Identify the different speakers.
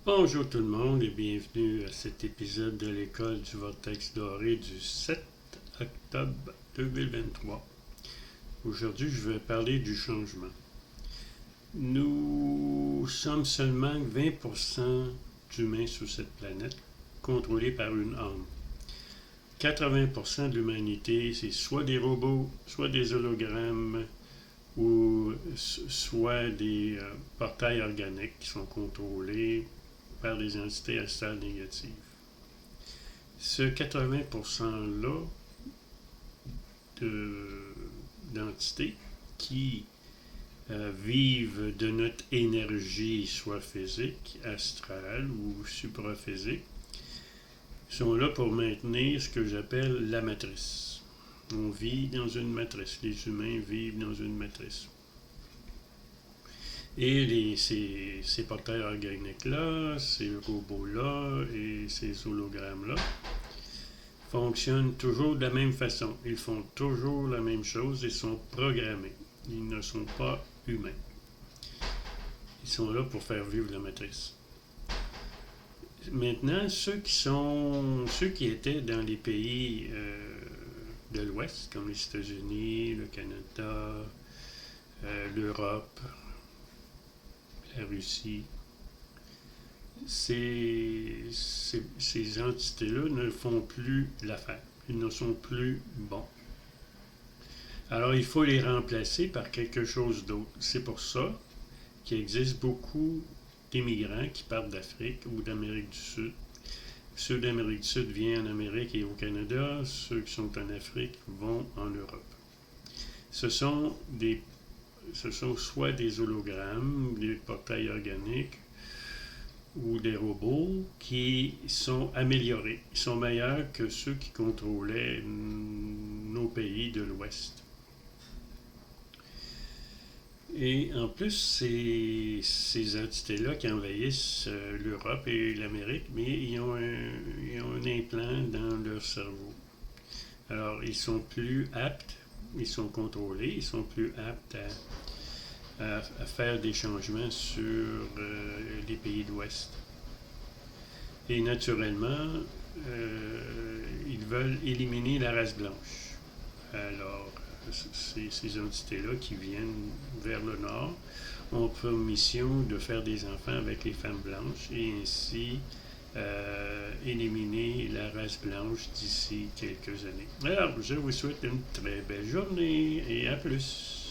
Speaker 1: Bonjour tout le monde et bienvenue à cet épisode de l'école du Vortex doré du 7 octobre 2023. Aujourd'hui, je vais parler du changement. Nous sommes seulement 20% d'humains sur cette planète, contrôlés par une âme. 80% de l'humanité, c'est soit des robots, soit des hologrammes, ou soit des portails organiques qui sont contrôlés par des entités astrales négatives. Ce 80%-là d'entités qui vivent de notre énergie, soit physique, astrale ou supraphysique, sont là pour maintenir ce que j'appelle la matrice. On vit dans une matrice. Les humains vivent dans une matrice. Et ces portails organiques-là, ces robots-là et ces hologrammes-là fonctionnent toujours de la même façon. Ils font toujours la même chose et sont programmés. Ils ne sont pas humains. Ils sont là pour faire vivre la matrice. Maintenant, ceux qui étaient dans les pays de l'Ouest, comme les États-Unis, le Canada, l'Europe, la Russie, ces entités-là ne font plus l'affaire. Ils ne sont plus bons. Alors, il faut les remplacer par quelque chose d'autre. C'est pour ça qu'il existe beaucoup d'immigrants qui partent d'Afrique ou d'Amérique du Sud. Ceux d'Amérique du Sud viennent en Amérique et au Canada. Ceux qui sont en Afrique vont en Europe. Ce sont soit des hologrammes, des portails organiques ou des robots qui sont améliorés. Ils sont meilleurs que ceux qui contrôlaient nos pays de l'Ouest. Et en plus, ces entités-là qui envahissent l'Europe et l'Amérique, mais ils ont un implant dans leur cerveau. Alors, ils sont plus aptes, ils sont contrôlés, ils sont plus aptes à faire des changements sur les pays de l'Ouest. Et naturellement, ils veulent éliminer la race blanche. Alors, ces entités-là qui viennent vers le nord ont pour mission de faire des enfants avec les femmes blanches et ainsi éliminer la race blanche d'ici quelques années. Alors, je vous souhaite une très belle journée et à plus.